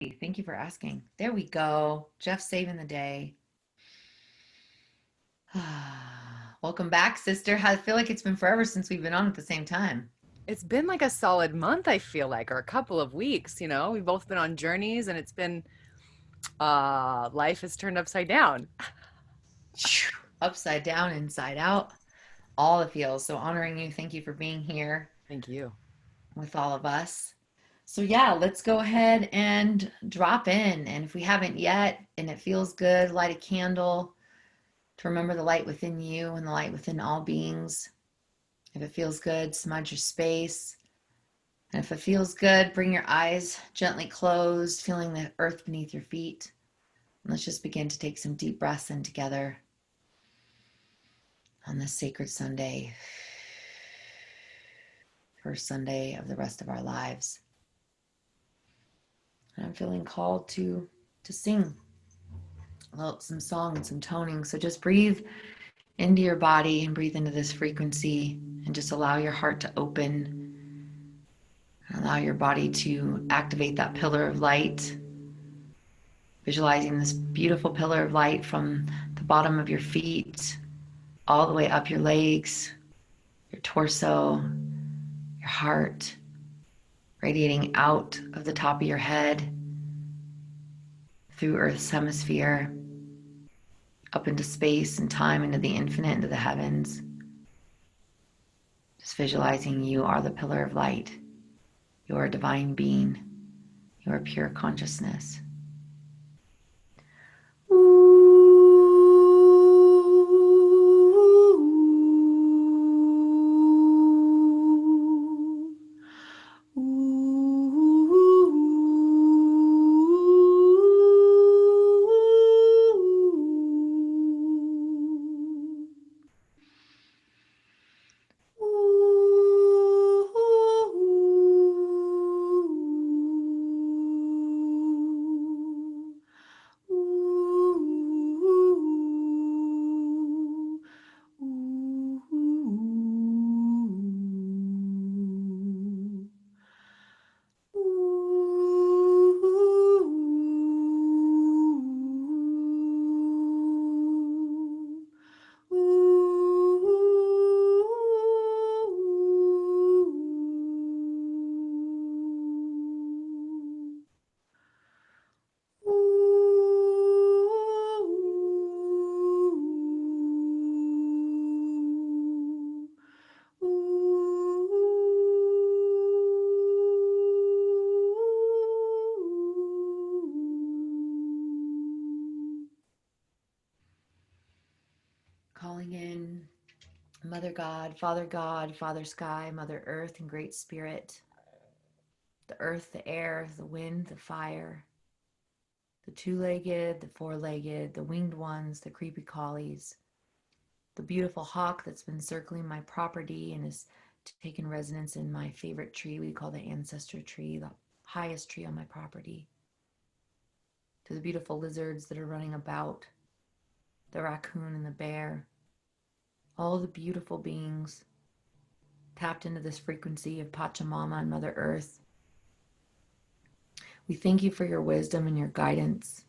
Thank you for asking. There we go. Jeff saving the day. Welcome back, sister. I feel like it's been forever since we've been on at the same time. It's been like a solid month, I feel like, or a couple of weeks, you know. We've both been on journeys and it's been life has turned upside down. Upside down, inside out, all the feels. So honoring you. Thank you for being here Thank you. with all of us. So yeah, let's go ahead and drop in. And if we haven't yet and it feels good, light a candle to remember the light within you and the light within all beings. If it feels good, smudge your space. And if it feels good, bring your eyes gently closed, feeling the earth beneath your feet. And let's just begin to take some deep breaths in together on this sacred Sunday, first Sunday of the rest of our lives. And I'm feeling called to sing some song and some toning. So just breathe into your body and breathe into this frequency and just allow your heart to open and allow your body to activate that pillar of light. Visualizing this beautiful pillar of light from the bottom of your feet all the way up your legs, your torso, your heart, radiating out of the top of your head through Earth's hemisphere, up into space and time, into the infinite, into the heavens. Just visualizing you are the pillar of light. You are a divine being. You are pure consciousness. Calling in Mother God, Father Sky, Mother Earth, and Great Spirit, the earth, the air, the wind, the fire, the two-legged, the four-legged, the winged ones, the creepy collies, the beautiful hawk that's been circling my property and has taken residence in my favorite tree we call the ancestor tree, the highest tree on my property, to the beautiful lizards that are running about, the raccoon and the bear, all the beautiful beings tapped into this frequency of Pachamama and Mother Earth. We thank you for your wisdom and your guidance.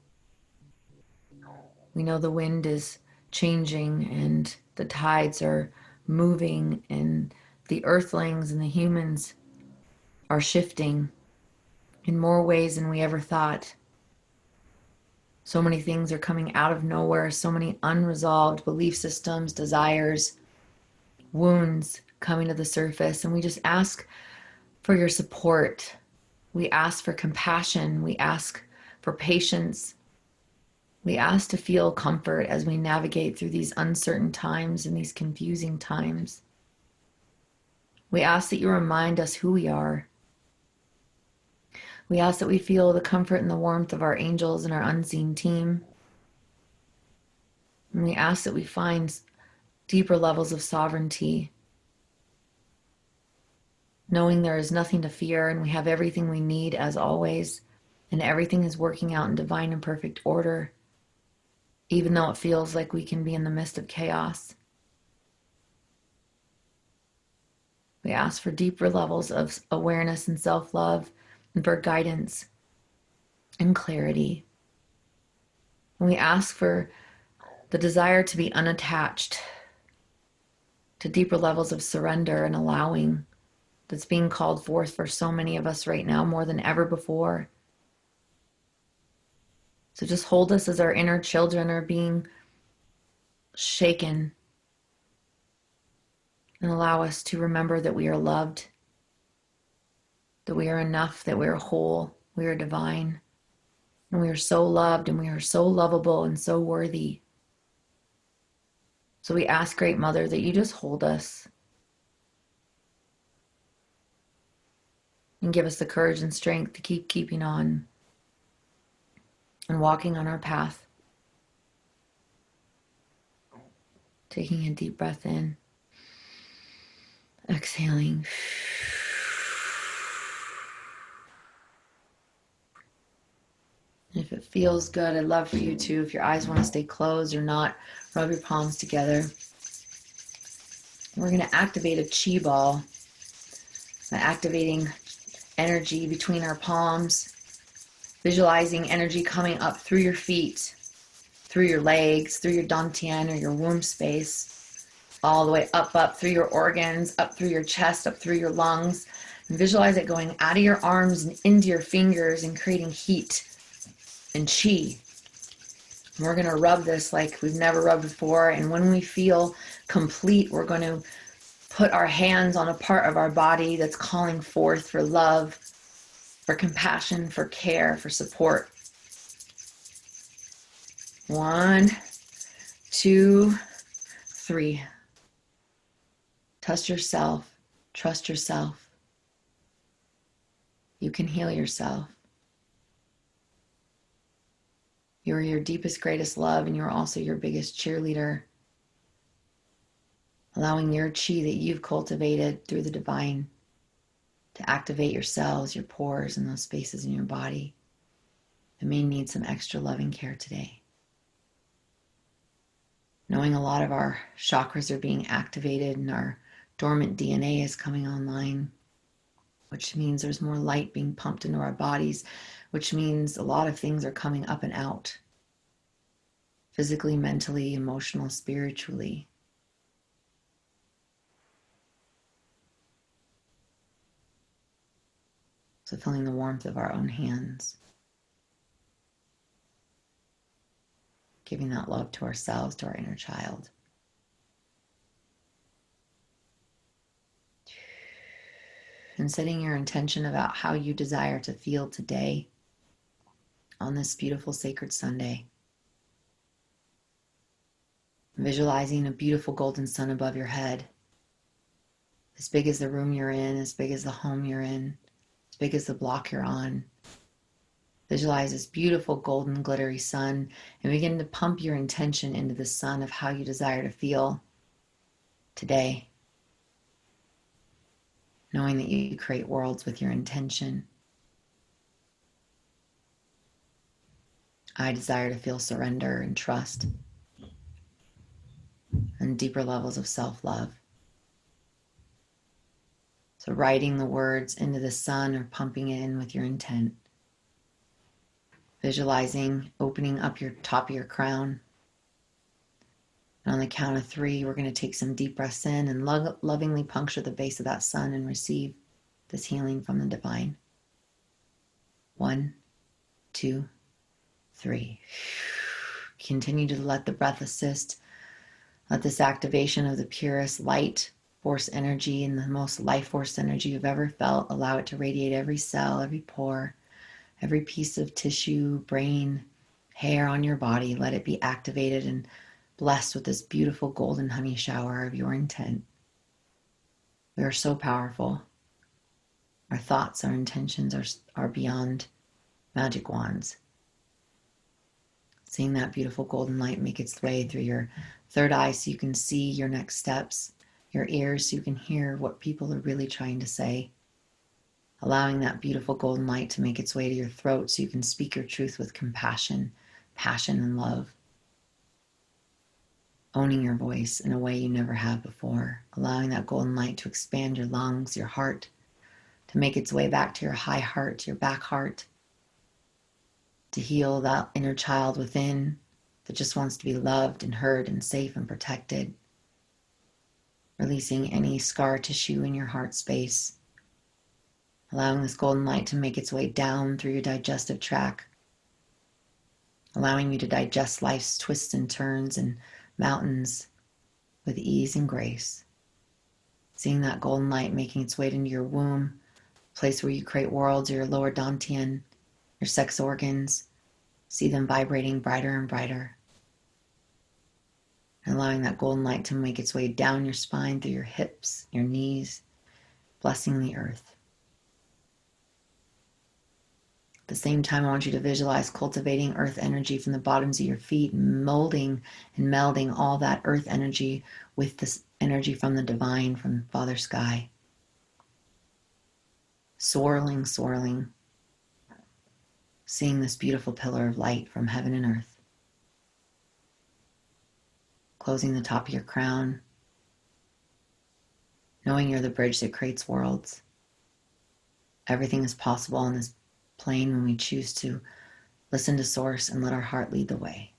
We know the wind is changing and the tides are moving and the earthlings and the humans are shifting in more ways than we ever thought. So many things are coming out of nowhere, so many unresolved belief systems, desires, wounds coming to the surface. And we just ask for your support. We ask for compassion. We ask for patience. We ask to feel comfort as we navigate through these uncertain times and these confusing times. We ask that you remind us who we are. We ask that we feel the comfort and the warmth of our angels and our unseen team. And we ask that we find deeper levels of sovereignty, knowing there is nothing to fear and we have everything we need as always, and everything is working out in divine and perfect order, even though it feels like we can be in the midst of chaos. We ask for deeper levels of awareness and self-love and for guidance and clarity. And we ask for the desire to be unattached, to deeper levels of surrender and allowing that's being called forth for so many of us right now more than ever before. So just hold us as our inner children are being shaken, and allow us to remember that we are loved, that we are enough, that we are whole, we are divine, and we are so loved and we are so lovable and so worthy. So we ask, Great Mother, that you just hold us and give us the courage and strength to keep keeping on and walking on our path. Taking a deep breath in, exhaling. If it feels good, I'd love for you to, if your eyes want to stay closed or not, rub your palms together. We're going to activate a chi ball by activating energy between our palms, visualizing energy coming up through your feet, through your legs, through your dantian or your womb space, all the way up through your organs, up through your chest, up through your lungs, and visualize it going out of your arms and into your fingers and creating heat and chi. And we're going to rub this like we've never rubbed before, and when we feel complete, we're going to put our hands on a part of our body that's calling forth for love, for compassion, for care, for support. 1, 2, 3. Trust yourself. Trust yourself. You can heal yourself. You are your deepest, greatest love, and you're also your biggest cheerleader. Allowing your chi that you've cultivated through the divine to activate your cells, your pores, and those spaces in your body that may need some extra loving care today. Knowing a lot of our chakras are being activated and our dormant DNA is coming online, which means there's more light being pumped into our bodies, which means a lot of things are coming up and out. Physically, mentally, emotional, spiritually. So feeling the warmth of our own hands. Giving that love to ourselves, to our inner child. And setting your intention about how you desire to feel today on this beautiful sacred Sunday. Visualizing a beautiful golden sun above your head, as big as the room you're in, as big as the home you're in, as big as the block you're on. Visualize this beautiful golden glittery sun and begin to pump your intention into the sun of how you desire to feel today. Knowing that you create worlds with your intention. I desire to feel surrender and trust and deeper levels of self-love. So writing the words into the sun or pumping it in with your intent. Visualizing opening up your top of your crown. And on the count of 3, we're going to take some deep breaths in and lovingly puncture the base of that sun and receive this healing from the divine. 1, 2, 3. Continue to let the breath assist. Let this activation of the purest light force energy and the most life force energy you've ever felt, allow it to radiate every cell, every pore, every piece of tissue, brain, hair on your body. Let it be activated and blessed with this beautiful golden honey shower of your intent. We are so powerful. Our thoughts, our intentions are beyond magic wands. Seeing that beautiful golden light make its way through your third eye so you can see your next steps, your ears so you can hear what people are really trying to say. Allowing that beautiful golden light to make its way to your throat so you can speak your truth with compassion, passion, and love. Owning your voice in a way you never have before. Allowing that golden light to expand your lungs, your heart, to make its way back to your high heart, your back heart. to heal that inner child within that just wants to be loved and heard and safe and protected. Releasing any scar tissue in your heart space. Allowing this golden light to make its way down through your digestive tract. Allowing you to digest life's twists and turns and mountains with ease and grace. Seeing that golden light making its way into your womb, place where you create worlds, your lower dantian, your sex organs. See them vibrating brighter and brighter. And allowing that golden light to make its way down your spine, through your hips, your knees, blessing the earth. At the same time, I want you to visualize cultivating earth energy from the bottoms of your feet, molding and melding all that earth energy with this energy from the divine, from Father Sky. Swirling, swirling, seeing this beautiful pillar of light from heaven and earth. Closing the top of your crown, knowing you're the bridge that creates worlds. Everything is possible on this plane when we choose to listen to Source and let our heart lead the way.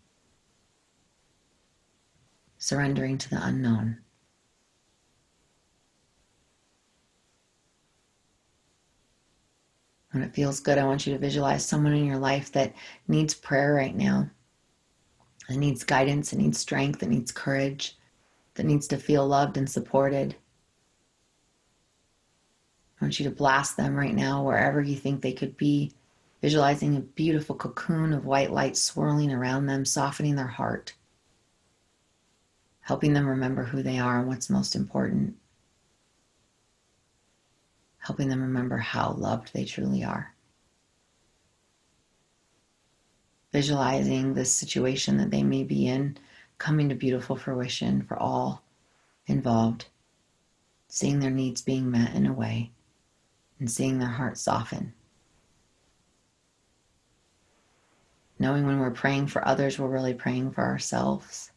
Surrendering to the unknown. When it feels good, I want you to visualize someone in your life that needs prayer right now. That needs guidance, that needs strength, that needs courage, that needs to feel loved and supported. I want you to blast them right now wherever you think they could be, visualizing a beautiful cocoon of white light swirling around them, softening their heart, helping them remember who they are and what's most important, helping them remember how loved they truly are. Visualizing this situation that they may be in coming to beautiful fruition for all involved, seeing their needs being met in a way, and seeing their hearts soften. Knowing when we're praying for others, we're really praying for ourselves.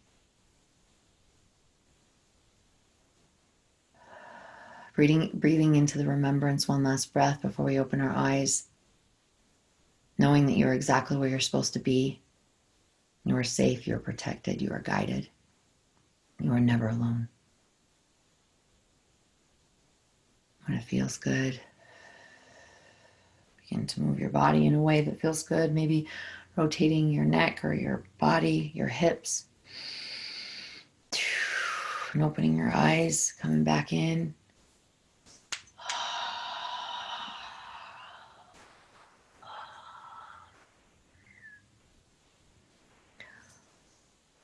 Breathing into the remembrance one last breath before we open our eyes. Knowing that you're exactly where you're supposed to be. You are safe, you are protected, you are guided. You are never alone. When it feels good, begin to move your body in a way that feels good. Maybe rotating your neck or your body, your hips. And opening your eyes, coming back in.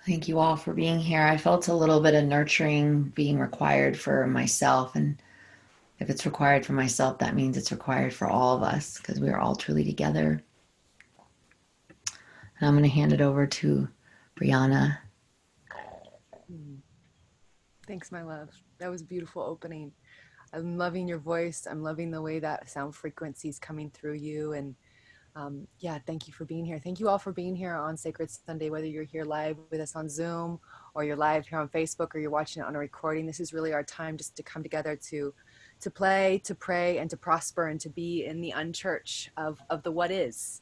Thank you all for being here. I felt a little bit of nurturing being required for myself. And if it's required for myself, that means it's required for all of us because we are all truly together. And I'm going to hand it over to Brianna. Thanks, my love. That was a beautiful opening. I'm loving your voice. I'm loving the way that sound frequency is coming through you. And yeah, thank you for being here. Thank you all for being here on Sacred Sunday, whether you're here live with us on Zoom or you're live here on Facebook or you're watching it on a recording. This is really our time just to come together to play, to pray, and to prosper and to be in the unchurch of the what is.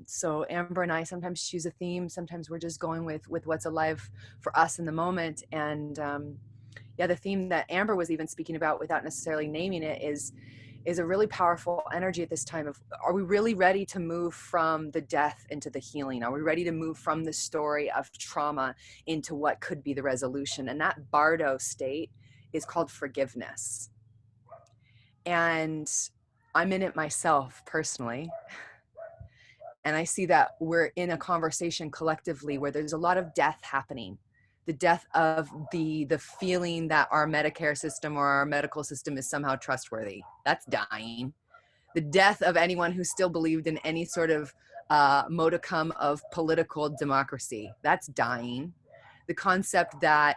So Amber and I sometimes choose a theme. Sometimes we're just going with what's alive for us in the moment. And yeah, the theme that Amber was even speaking about without necessarily naming it is a really powerful energy at this time of, are we really ready to move from the death into the healing? Are we ready to move from the story of trauma into what could be the resolution? And that Bardo state is called forgiveness. And I'm in it myself personally. And I see that we're in a conversation collectively where there's a lot of death happening. The death of the feeling that our Medicare system or our medical system is somehow trustworthy. That's dying. The death of anyone who still believed in any sort of modicum of political democracy. That's dying. The concept that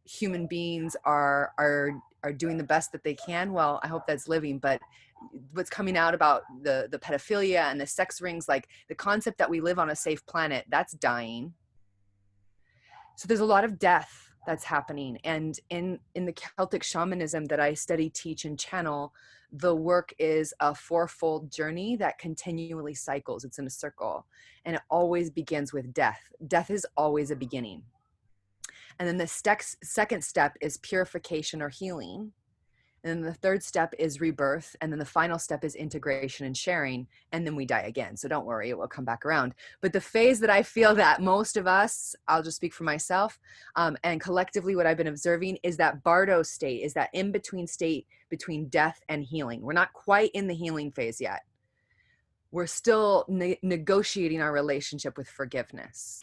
human beings are doing the best that they can. Well, I hope that's living, but what's coming out about the pedophilia and the sex rings, like the concept that we live on a safe planet, that's dying. So there's a lot of death that's happening. And in the Celtic shamanism that I study, teach, and channel, the work is a fourfold journey that continually cycles. It's in a circle, and it always begins with death. Death is always a beginning. And then the second step is purification or healing. And then the third step is rebirth. And then the final step is integration and sharing. And then we die again. So don't worry, it will come back around. But the phase that I feel that most of us, I'll just speak for myself, and collectively what I've been observing is that Bardo state, is that in-between state between death and healing. We're not quite in the healing phase yet. We're still negotiating our relationship with forgiveness.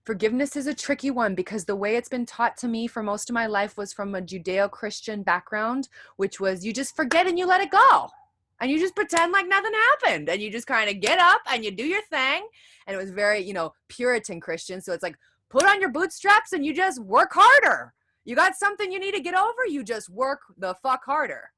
Forgiveness is a tricky one because the way it's been taught to me for most of my life was from a Judeo-Christian background, which was you just forget and you let it go. And you just pretend like nothing happened. And you just kind of get up and you do your thing. And it was very, Puritan Christian. So it's like, put on your bootstraps and you just work harder. You got something you need to get over, you just work the fuck harder.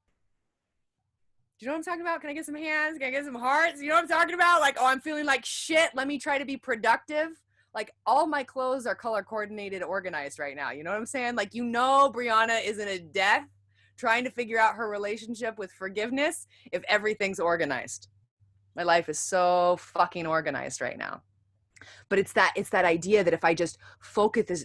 Do you know what I'm talking about? Can I get some hands? Can I get some hearts? You know what I'm talking about? Like, oh, I'm feeling like shit. Let me try to be productive. Like, all my clothes are color coordinated, organized right now. You know what I'm saying? Like, Brianna is in a death trying to figure out her relationship with forgiveness if everything's organized. My life is so fucking organized right now. But it's that idea that if I just focus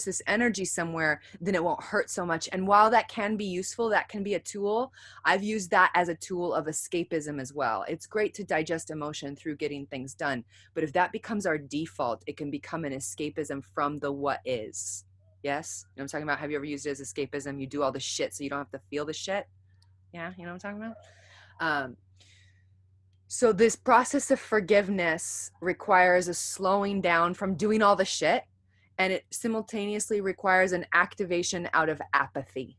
this energy somewhere, then it won't hurt so much. And while that can be useful, that can be a tool, I've used that as a tool of escapism as well. It's great to digest emotion through getting things done. But if that becomes our default, it can become an escapism from the what is. Yes? You know what I'm talking about? Have you ever used it as escapism? You do all the shit so you don't have to feel the shit? Yeah? You know what I'm talking about? So this process of forgiveness requires a slowing down from doing all the shit, and it simultaneously requires an activation out of apathy.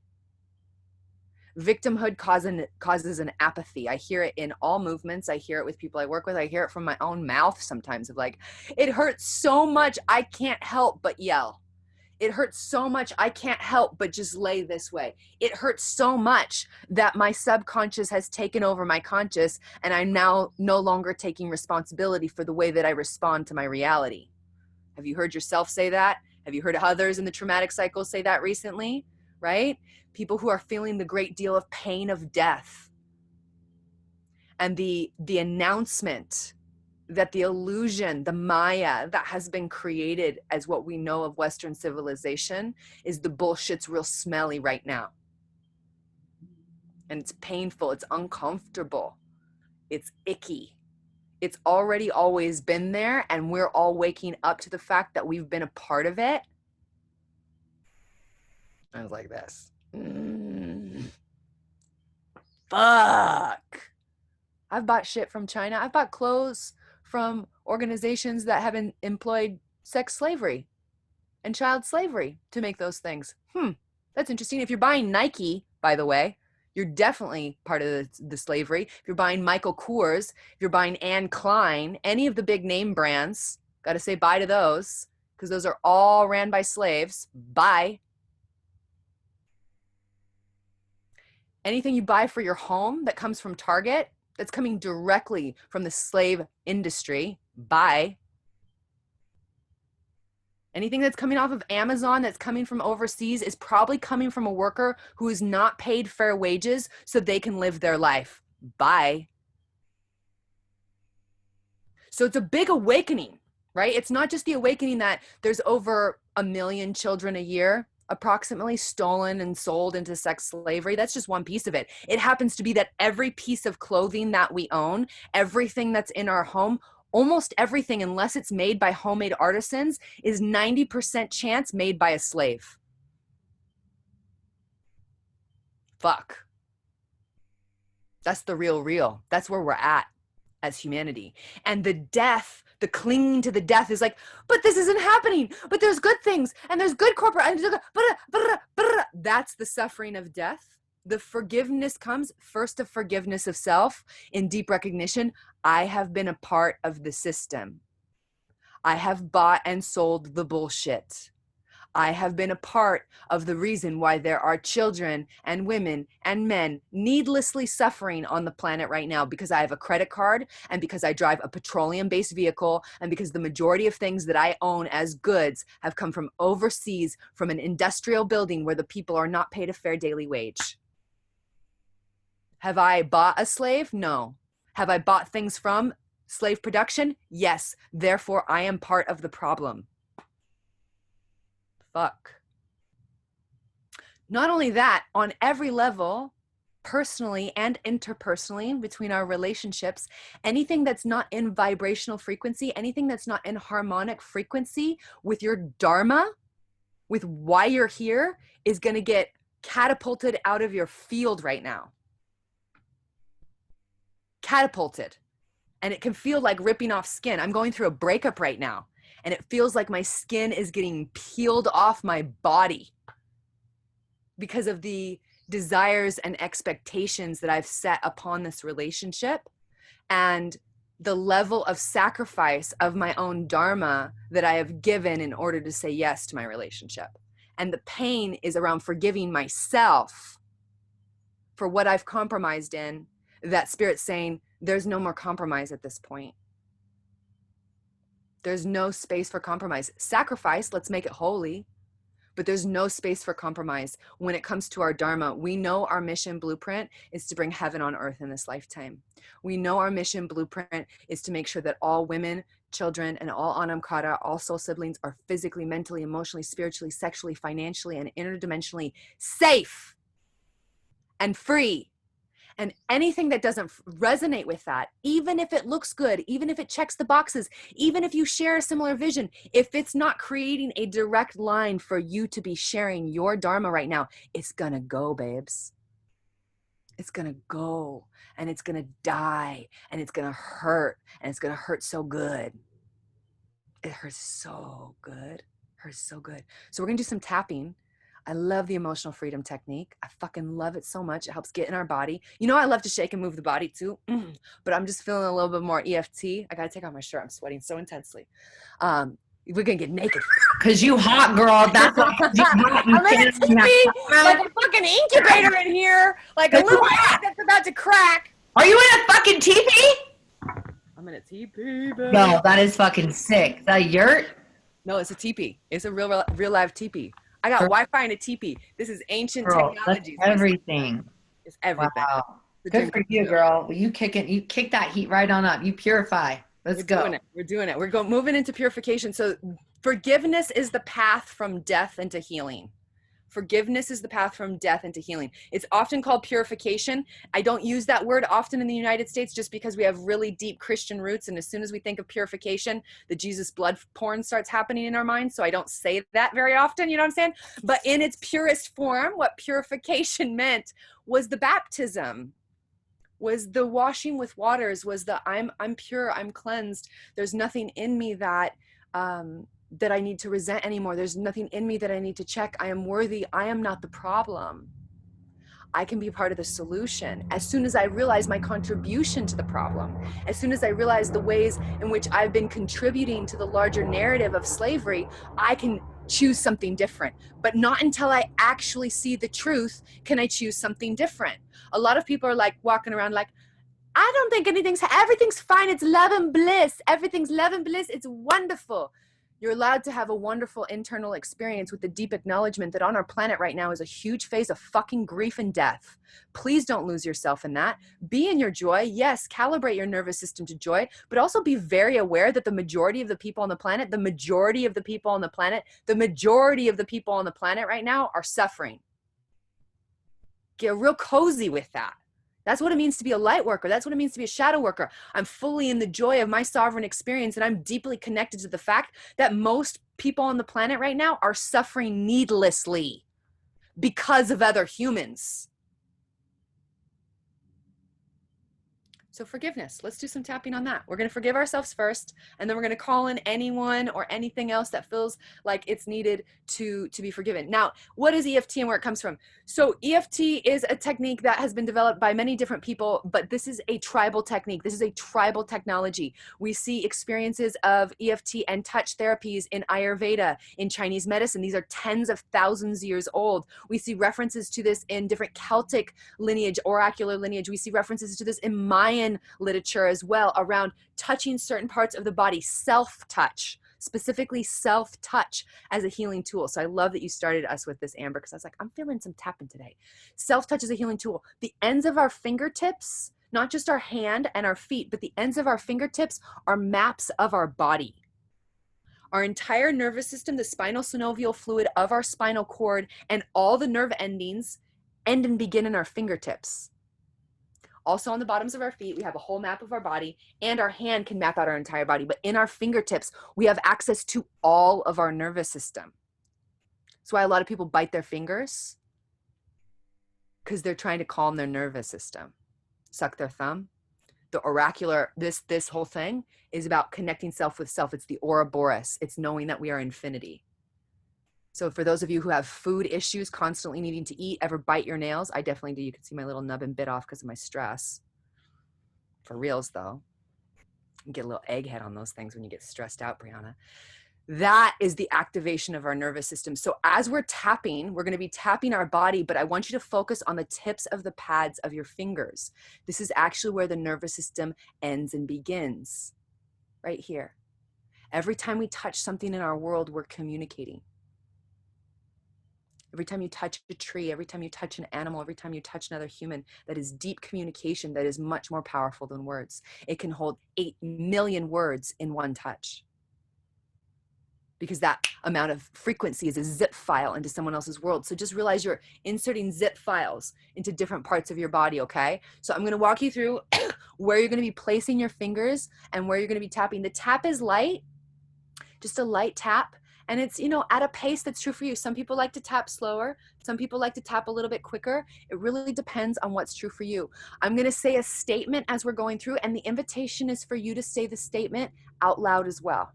Victimhood causes an apathy. I hear it in all movements. I hear it with people I work with. I hear it from my own mouth sometimes of like, it hurts so much I can't help but yell. It hurts so much I can't help but just lay this way. It hurts so much that my subconscious has taken over my conscious, and I'm now no longer taking responsibility for the way that I respond to my reality. Have you heard yourself say that? Have you heard others in the traumatic cycle say that recently? Right? People who are feeling the great deal of pain of death. And the announcement that the illusion, the Maya that has been created as what we know of Western civilization is the bullshit's real smelly right now. And it's painful, it's uncomfortable, it's icky. It's already always been there, and we're all waking up to the fact that we've been a part of it. I was like this. Fuck. I've bought shit from China. I've bought clothes from organizations that have employed sex slavery and child slavery to make those things. That's interesting. If you're buying Nike, by the way, you're definitely part of the slavery. If you're buying Michael Kors, if you're buying Anne Klein, any of the big name brands, got to say bye to those because those are all ran by slaves. Bye. Anything you buy for your home that comes from Target, that's coming directly from the slave industry. Bye. Anything that's coming off of Amazon that's coming from overseas is probably coming from a worker who is not paid fair wages so they can live their life. Bye. So it's a big awakening, right? It's not just the awakening that there's over 1 million children a year approximately stolen and sold into sex slavery. That's just one piece of it. It happens to be that every piece of clothing that we own, everything that's in our home, almost everything, unless it's made by homemade artisans, is 90% chance made by a slave. Fuck. That's the real. That's where we're at as humanity. And the death, the clinging to the death is like, but this isn't happening. But there's good things and there's good corporate. That's the suffering of death. The forgiveness comes first, of forgiveness of self in deep recognition. I have been a part of the system. I have bought and sold the bullshit. I have been a part of the reason why there are children and women and men needlessly suffering on the planet right now, because I have a credit card and because I drive a petroleum-based vehicle and because the majority of things that I own as goods have come from overseas, from an industrial building where the people are not paid a fair daily wage. Have I bought a slave? No. Have I bought things from slave production? Yes. Therefore, I am part of the problem. Fuck. Not only that, on every level, personally and interpersonally, between our relationships, anything that's not in vibrational frequency, anything that's not in harmonic frequency with your dharma, with why you're here, is going to get catapulted out of your field right now. Catapulted. And it can feel like ripping off skin. I'm going through a breakup right now, and it feels like my skin is getting peeled off my body because of the desires and expectations that I've set upon this relationship, and the level of sacrifice of my own dharma that I have given in order to say yes to my relationship. And the pain is around forgiving myself for what I've compromised in. That spirit's saying, there's no more compromise at this point. There's no space for compromise. Sacrifice, let's make it holy, but there's no space for compromise. When it comes to our dharma, we know our mission blueprint is to bring heaven on earth in this lifetime. We know our mission blueprint is to make sure that all women, children, and all Anamkara, all soul siblings, are physically, mentally, emotionally, spiritually, sexually, financially, and interdimensionally safe and free. And anything that doesn't resonate with that, even if it looks good, even if it checks the boxes, even if you share a similar vision, if it's not creating a direct line for you to be sharing your dharma right now, it's gonna go, babes. It's gonna go, and it's gonna die, and it's gonna hurt, and it's gonna hurt so good. It hurts so good. Hurts so good. So we're gonna do some tapping. I love the emotional freedom technique. I fucking love it so much. It helps get in our body. You know, I love to shake and move the body too, but I'm just feeling a little bit more EFT. I gotta take off my shirt. I'm sweating so intensely. We're gonna get naked. Cause you hot, girl. That's why you hot. I'm in a teepee, like a fucking incubator in here, like a little egg that's about to crack. Are you in a fucking teepee? I'm in a teepee, baby. No, that is fucking sick. Is that a yurt? No, it's a teepee. It's a real live teepee. I got Wi-Fi and a teepee. This is ancient technology. Everything. It's everything. Wow. Good for you, girl. You kick that heat right on up. You purify. Let's go. We're doing it. We're moving into purification. So forgiveness is the path from death into healing. Forgiveness is the path from death into healing. It's often called purification. I don't use that word often in the United States just because we have really deep Christian roots. And as soon as we think of purification, the Jesus blood porn starts happening in our minds. So I don't say that very often, you know what I'm saying? But in its purest form, what purification meant was the baptism, was the washing with waters, was the I'm pure, I'm cleansed. There's nothing in me that that I need to resent anymore. There's nothing in me that I need to check. I am worthy. I am not the problem. I can be part of the solution. As soon as I realize my contribution to the problem, as soon as I realize the ways in which I've been contributing to the larger narrative of slavery, I can choose something different. But not until I actually see the truth can I choose something different. A lot of people are like walking around like, I don't think everything's fine. It's love and bliss. Everything's love and bliss. It's wonderful. You're allowed to have a wonderful internal experience with the deep acknowledgement that on our planet right now is a huge phase of fucking grief and death. Please don't lose yourself in that. Be in your joy. Yes, calibrate your nervous system to joy, but also be very aware that the majority of the people on the planet right now are suffering. Get real cozy with that. That's what it means to be a light worker. That's what it means to be a shadow worker. I'm fully in the joy of my sovereign experience, and I'm deeply connected to the fact that most people on the planet right now are suffering needlessly because of other humans. So forgiveness, let's do some tapping on that. We're going to forgive ourselves first, and then we're going to call in anyone or anything else that feels like it's needed to be forgiven. Now, what is EFT and where it comes from? So EFT is a technique that has been developed by many different people, but this is a tribal technique. This is a tribal technology. We see experiences of EFT and touch therapies in Ayurveda, in Chinese medicine. These are tens of thousands of years old. We see references to this in different Celtic lineage, oracular lineage. We see references to this in Mayan literature as well, around touching certain parts of the body, self-touch, specifically self-touch as a healing tool. So I love that you started us with this, Amber, because I was like, I'm feeling some tapping today. Self-touch is a healing tool. The ends of our fingertips, not just our hand and our feet, but the ends of our fingertips are maps of our body. Our entire nervous system, the spinal synovial fluid of our spinal cord, and all the nerve endings end and begin in our fingertips. Also on the bottoms of our feet, we have a whole map of our body, and our hand can map out our entire body. But in our fingertips, we have access to all of our nervous system. That's why a lot of people bite their fingers, because they're trying to calm their nervous system. Suck their thumb. The oracular, this whole thing is about connecting self with self. It's the Ouroboros. It's knowing that we are infinity. So for those of you who have food issues, constantly needing to eat, ever bite your nails, I definitely do. You can see my little nubbin bit off because of my stress. For reals though. You get a little egghead on those things when you get stressed out, Brianna. That is the activation of our nervous system. So as we're tapping, we're going to be tapping our body, but I want you to focus on the tips of the pads of your fingers. This is actually where the nervous system ends and begins, right here. Every time we touch something in our world, we're communicating. Every time you touch a tree, every time you touch an animal, every time you touch another human, that is deep communication that is much more powerful than words. It can hold 8 million words in one touch, because that amount of frequency is a zip file into someone else's world. So just realize you're inserting zip files into different parts of your body, okay? So I'm going to walk you through where you're going to be placing your fingers and where you're going to be tapping. The tap is light, just a light tap. And it's, you know, at a pace that's true for you. Some people like to tap slower. Some people like to tap a little bit quicker. It really depends on what's true for you. I'm going to say a statement as we're going through, and the invitation is for you to say the statement out loud as well.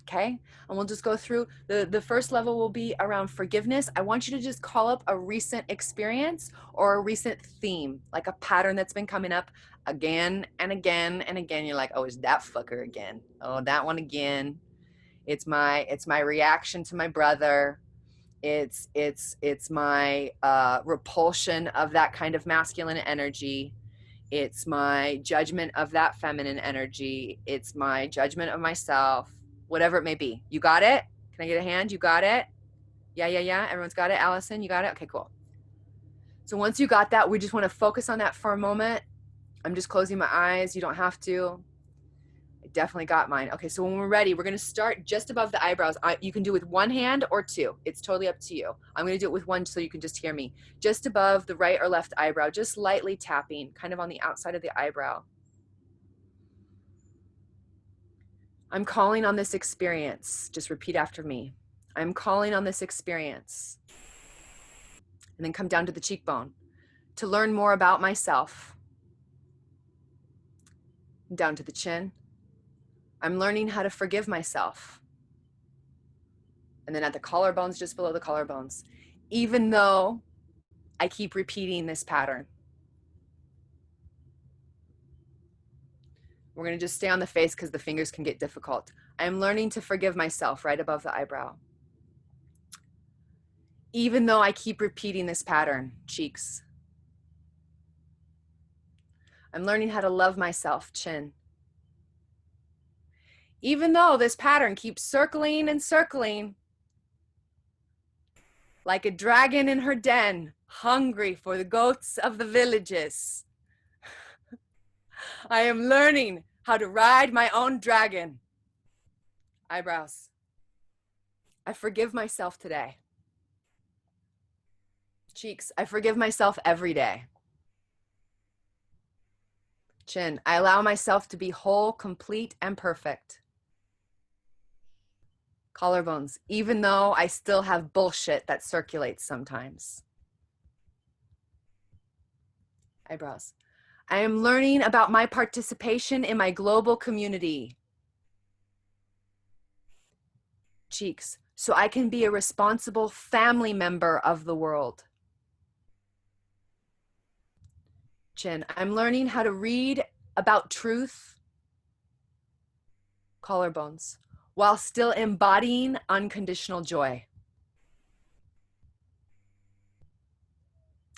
Okay? And we'll just go through. The first level will be around forgiveness. I want you to just call up a recent experience or a recent theme, like a pattern that's been coming up again and again and again. You're like, oh, is that fucker again? Oh, that one again. It's my reaction to my brother. It's my repulsion of that kind of masculine energy. It's my judgment of that feminine energy. It's my judgment of myself, whatever it may be. You got it? Can I get a hand? You got it? Yeah. Everyone's got it. Allison, you got it? Okay, cool. So once you got that, we just want to focus on that for a moment. I'm just closing my eyes. You don't have to. Definitely got mine. Okay, so when we're ready, we're going to start just above the eyebrows. You can do with one hand or two. It's totally up to you. I'm going to do it with one so you can just hear me. Just above the right or left eyebrow, just lightly tapping, kind of on the outside of the eyebrow. I'm calling on this experience. Just repeat after me. I'm calling on this experience. And then come down to the cheekbone to learn more about myself. Down to the chin. I'm learning how to forgive myself. And then at the collarbones, just below the collarbones, even though I keep repeating this pattern. We're going to just stay on the face because the fingers can get difficult. I'm learning to forgive myself right above the eyebrow. Even though I keep repeating this pattern, cheeks. I'm learning how to love myself, chin. Even though this pattern keeps circling and circling, like a dragon in her den, hungry for the goats of the villages. I am learning how to ride my own dragon. Eyebrows. I forgive myself today. Cheeks. I forgive myself every day. Chin. I allow myself to be whole, complete, and perfect. Collarbones. Even though I still have bullshit that circulates sometimes. Eyebrows. I am learning about my participation in my global community. Cheeks, so I can be a responsible family member of the world. Chin, I'm learning how to read about truth, collarbones, while still embodying unconditional joy.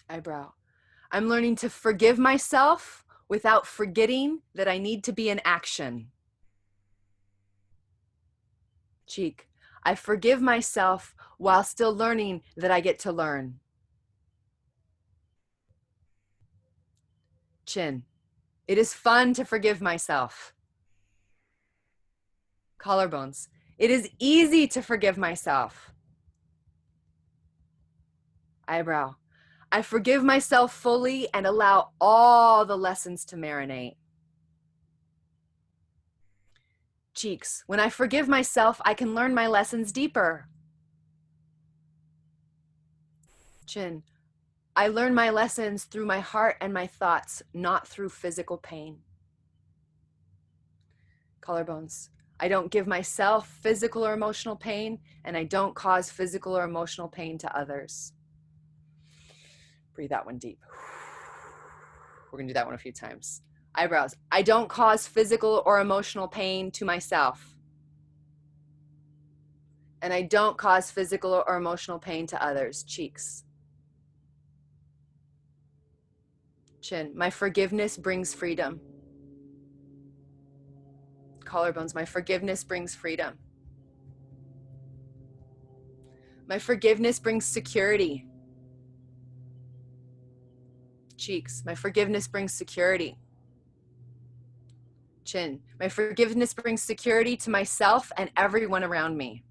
Eyebrow, I'm learning to forgive myself without forgetting that I need to be in action. Cheek, I forgive myself while still learning that I get to learn. Chin, it is fun to forgive myself. Collarbones, it is easy to forgive myself. Eyebrow, I forgive myself fully and allow all the lessons to marinate. Cheeks, when I forgive myself, I can learn my lessons deeper. Chin, I learn my lessons through my heart and my thoughts, not through physical pain. Collarbones, I don't give myself physical or emotional pain, and I don't cause physical or emotional pain to others. Breathe that one deep. We're gonna do that one a few times. Eyebrows, I don't cause physical or emotional pain to myself. And I don't cause physical or emotional pain to others. Cheeks. Chin, my forgiveness brings freedom. Collarbones, my forgiveness brings freedom. My forgiveness brings security. Cheeks, my forgiveness brings security. Chin, my forgiveness brings security to myself and everyone around me.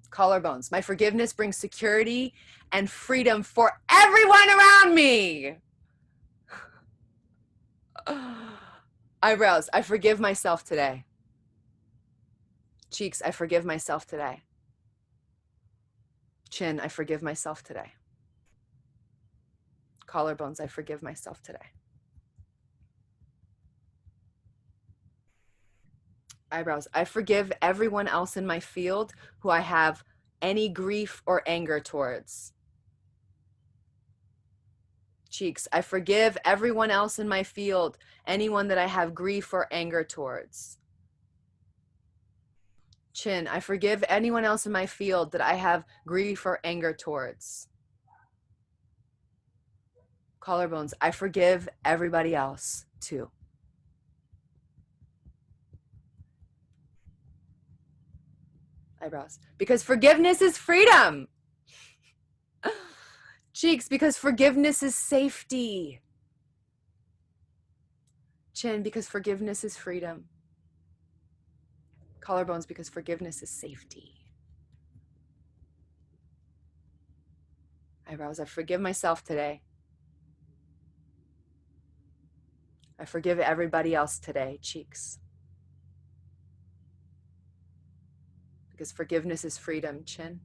Collarbones, my forgiveness brings security and freedom for everyone around me. Eyebrows, I forgive myself today. Cheeks, I forgive myself today. Chin, I forgive myself today. Collarbones, I forgive myself today. Eyebrows, I forgive everyone else in my field who I have any grief or anger towards. Cheeks, I forgive everyone else in my field, anyone that I have grief or anger towards. Chin, I forgive anyone else in my field that I have grief or anger towards. Collarbones, I forgive everybody else too. Eyebrows, because forgiveness is freedom. Cheeks, because forgiveness is safety. Chin, because forgiveness is freedom. Collarbones, because forgiveness is safety. Eyebrows, I forgive myself today. I forgive everybody else today. Cheeks, because forgiveness is freedom. Chin,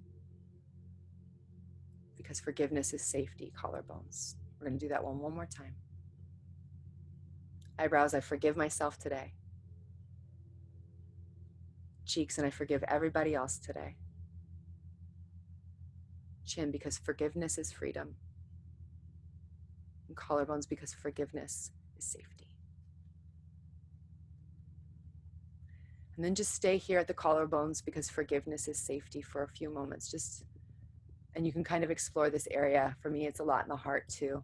because forgiveness is safety. Collarbones. We're going to do that one more time. Eyebrows, I forgive myself today. Cheeks, and I forgive everybody else today. Chin, because forgiveness is freedom. And collarbones, because forgiveness is safety. And then just stay here at the collarbones because forgiveness is safety for a few moments. And you can kind of explore this area. For me, it's a lot in the heart too,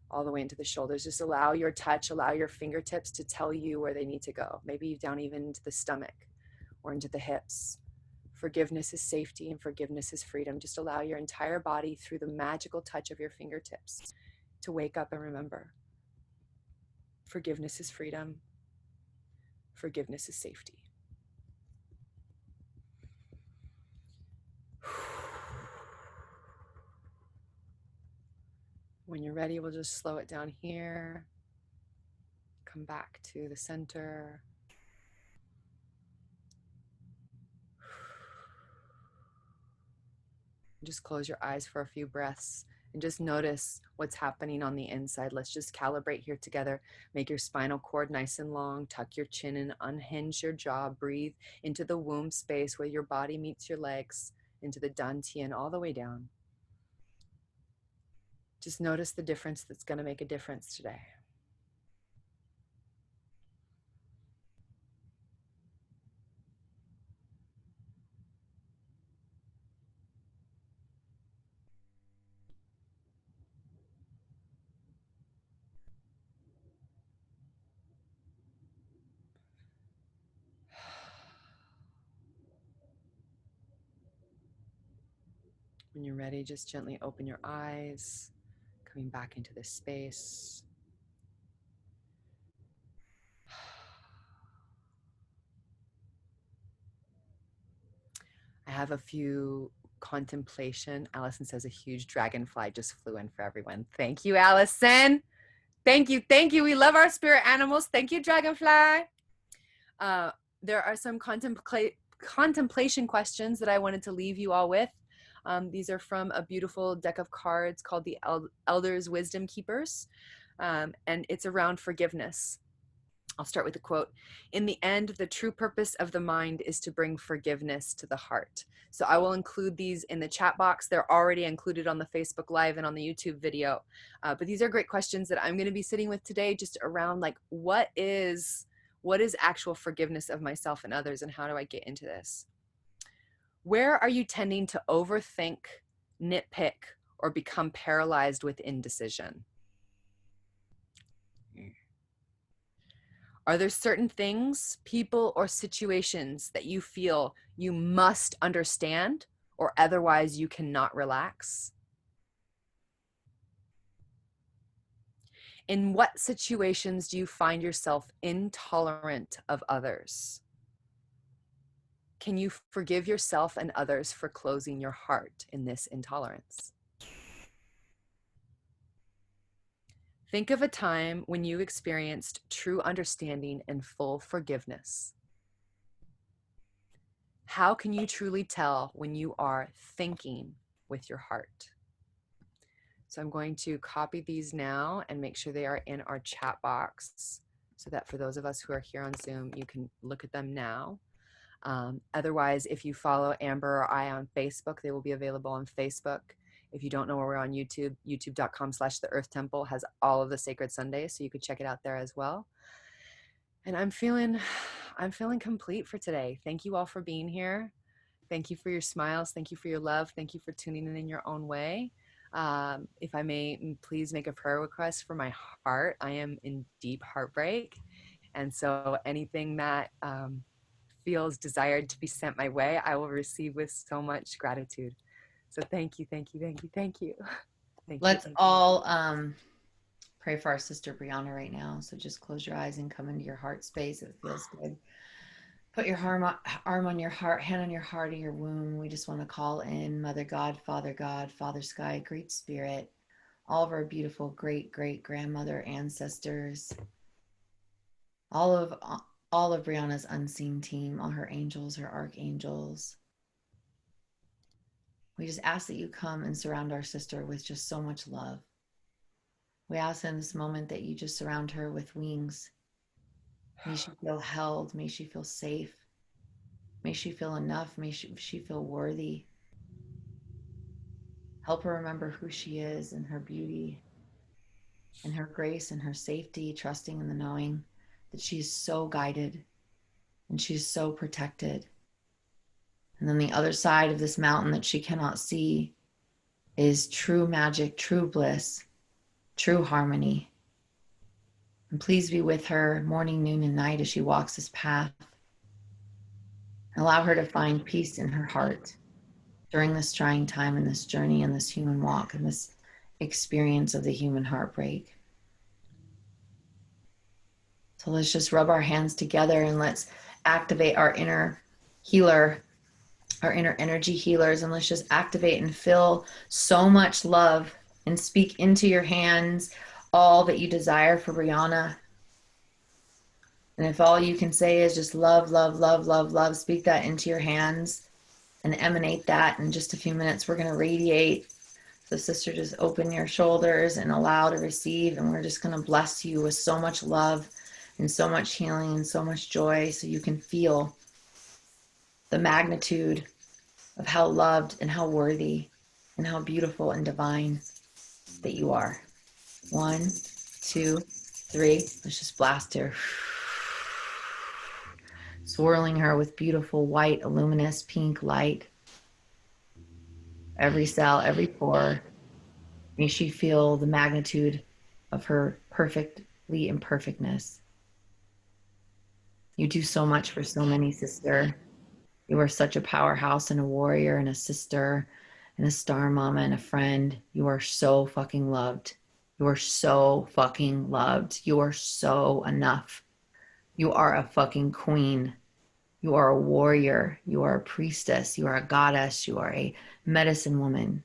all the way into the shoulders. Just allow your touch, allow your fingertips to tell you where they need to go. Maybe down even into the stomach or into the hips. Forgiveness is safety and forgiveness is freedom. Just allow your entire body through the magical touch of your fingertips to wake up and remember. Forgiveness is freedom. Forgiveness is safety. When you're ready, we'll just slow it down here. Come back to the center. Just close your eyes for a few breaths and just notice what's happening on the inside. Let's just calibrate here together. Make your spinal cord nice and long, tuck your chin and unhinge your jaw. Breathe into the womb space where your body meets your legs, into the dantian, all the way down. Just notice the difference that's going to make a difference today. When you're ready, just gently open your eyes, coming back into this space. I have a few contemplation. Allison says a huge dragonfly just flew in for everyone. Thank you, Allison. Thank you. Thank you. We love our spirit animals. Thank you, dragonfly. There are some contemplation questions that I wanted to leave you all with. These are from a beautiful deck of cards called the Elders Wisdom Keepers, and it's around forgiveness. I'll start with a quote. In the end, the true purpose of the mind is to bring forgiveness to the heart. So I will include these in the chat box. They're already included on the Facebook Live and on the YouTube video. But these are great questions that I'm going to be sitting with today, just around like, what is actual forgiveness of myself and others, and how do I get into this? Where are you tending to overthink, nitpick, or become paralyzed with indecision? Are there certain things, people, or situations that you feel you must understand, or otherwise you cannot relax? In what situations do you find yourself intolerant of others? Can you forgive yourself and others for closing your heart in this intolerance? Think of a time when you experienced true understanding and full forgiveness. How can you truly tell when you are thinking with your heart? So I'm going to copy these now and make sure they are in our chat box so that for those of us who are here on Zoom, you can look at them now. Otherwise, if you follow Amber or I on Facebook, they will be available on Facebook. If you don't know where we're on YouTube, youtube.com/The Earth Temple has all of the Sacred Sundays, so you could check it out there as well. And I'm feeling complete for today. Thank you all for being here. Thank you for your smiles. Thank you for your love. Thank you for tuning in your own way. If I may, please make a prayer request for my heart. I am in deep heartbreak. And so anything that feels desired to be sent my way, I will receive with so much gratitude. So thank you, thank you, thank you, thank you. Let's all pray for our sister Brianna right now. So just close your eyes and come into your heart space. It feels good. Put your arm on your heart, hand on your heart or your womb. We just want to call in Mother God, Father Sky, Great Spirit, all of our beautiful great grandmother ancestors, all of Brianna's unseen team, all her angels, her archangels. We just ask that you come and surround our sister with just so much love. We ask in this moment that you just surround her with wings. May she feel held. May she feel safe. May she feel enough. May she feel worthy. Help her remember who she is and her beauty and her grace and her safety, trusting in the knowing that she's so guided and she's so protected. And then the other side of this mountain that she cannot see is true magic, true bliss, true harmony. And please be with her morning, noon, and night as she walks this path. Allow her to find peace in her heart during this trying time and this journey and this human walk and this experience of the human heartbreak. So let's just rub our hands together and let's activate our inner healer, our inner energy healers, and let's just activate and feel so much love and speak into your hands all that you desire for Brianna. And if all you can say is just love, love, love, love, love, speak that into your hands and emanate that. In just a few minutes, we're going to radiate So sister, just open your shoulders and allow to receive. And we're just going to bless you with so much love and so much healing and so much joy so you can feel the magnitude of how loved and how worthy and how beautiful and divine that you are. 1, 2, 3. Let's just blast her. Swirling her with beautiful white, luminous pink light. Every cell, every pore. May she feel the magnitude of her perfectly imperfectness. You do so much for so many, sister. You are such a powerhouse and a warrior and a sister and a star mama and a friend. You are so fucking loved. You are so fucking loved. You are so enough. You are a fucking queen. You are a warrior. You are a priestess. You are a goddess. You are a medicine woman.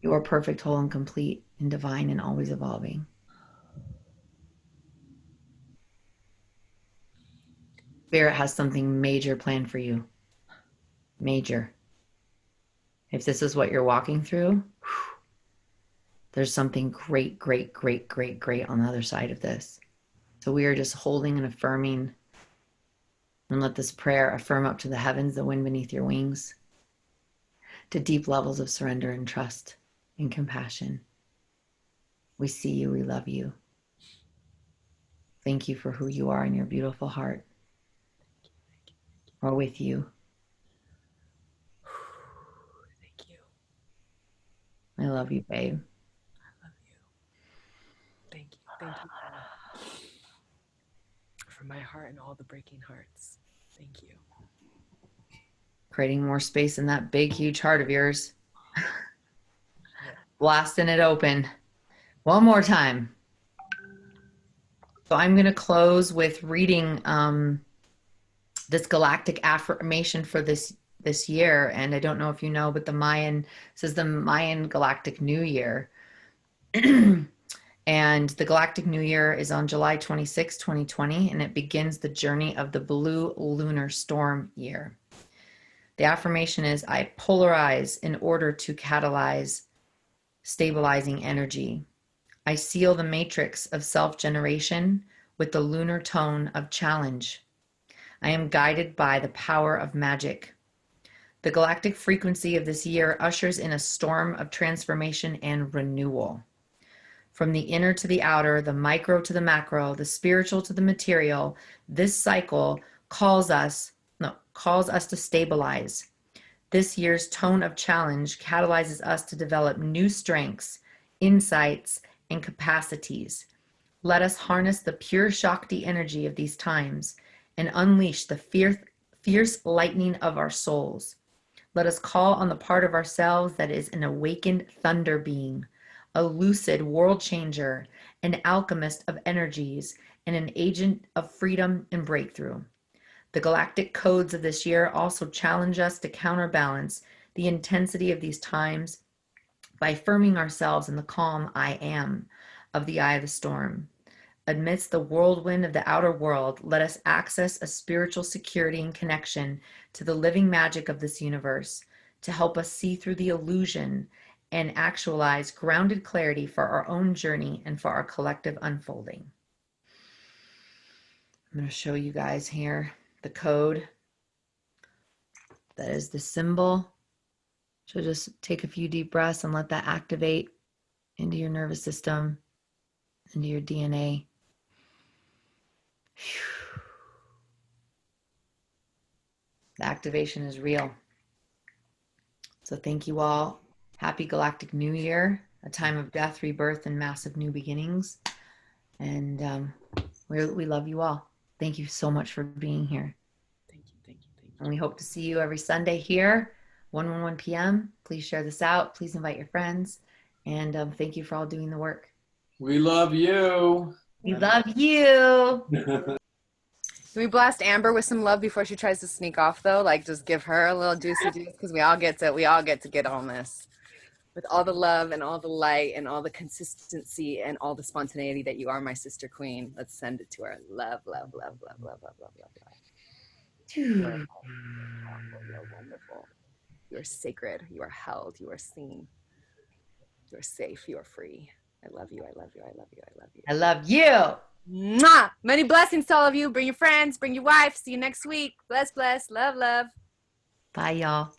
You are perfect, whole, and complete, and divine, and always evolving. Spirit has something major planned for you. Major. If this is what you're walking through, there's something great, great, great, great, great on the other side of this. So we are just holding and affirming, and let this prayer affirm up to the heavens, the wind beneath your wings, to deep levels of surrender and trust and compassion. We see you. We love you. Thank you for who you are and your beautiful heart. We're with you. Thank you. I love you, babe. I love you. Thank you. Thank you for my heart and all the breaking hearts. Thank you. Creating more space in that big, huge heart of yours. Yeah. Blasting it open. One more time. So I'm going to close with reading this galactic affirmation for this year. And I don't know if you know, but the Mayan says the Mayan galactic New Year. And the galactic New Year is on July 26, 2020, and it begins the journey of the blue lunar storm year. The affirmation is, I polarize in order to catalyze stabilizing energy. I seal the matrix of self-generation with the lunar tone of challenge. I am guided by the power of magic. The galactic frequency of this year ushers in a storm of transformation and renewal. From the inner to the outer, the micro to the macro, the spiritual to the material, this cycle calls us to stabilize. This year's tone of challenge catalyzes us to develop new strengths, insights, and capacities. Let us harness the pure Shakti energy of these times and unleash the fierce lightning of our souls. Let us call on the part of ourselves that is an awakened thunder being, a lucid world changer, an alchemist of energies, and an agent of freedom and breakthrough. The galactic codes of this year also challenge us to counterbalance the intensity of these times by affirming ourselves in the calm I am of the eye of the storm. Amidst the whirlwind of the outer world, let us access a spiritual security and connection to the living magic of this universe to help us see through the illusion and actualize grounded clarity for our own journey and for our collective unfolding. I'm going to show you guys here the code. That is the symbol. So just take a few deep breaths and let that activate into your nervous system, into your DNA. The activation is real. So thank you all. Happy Galactic New Year, a time of death, rebirth, and massive new beginnings. And we love you all. Thank you so much for being here. Thank you. Thank you. Thank you. And we hope to see you every Sunday here, 1 p.m. Please share this out. Please invite your friends. And thank you for all doing the work. We love you. We love you. Can we blast Amber with some love before she tries to sneak off though? Like just give her a little juicy juice because we all get to get on this. With all the love and all the light and all the consistency and all the spontaneity that you are, my sister queen. Let's send it to her. Love, love, love, love, love, love, love, love, love. Wonderful. Wonderful. You are sacred. You are held. You are seen. You are safe. You are free. I love you. I love you. I love you. I love you. I love you. Mwah! Many blessings to all of you. Bring your friends. Bring your wife. See you next week. Bless, bless. Love, love. Bye, y'all.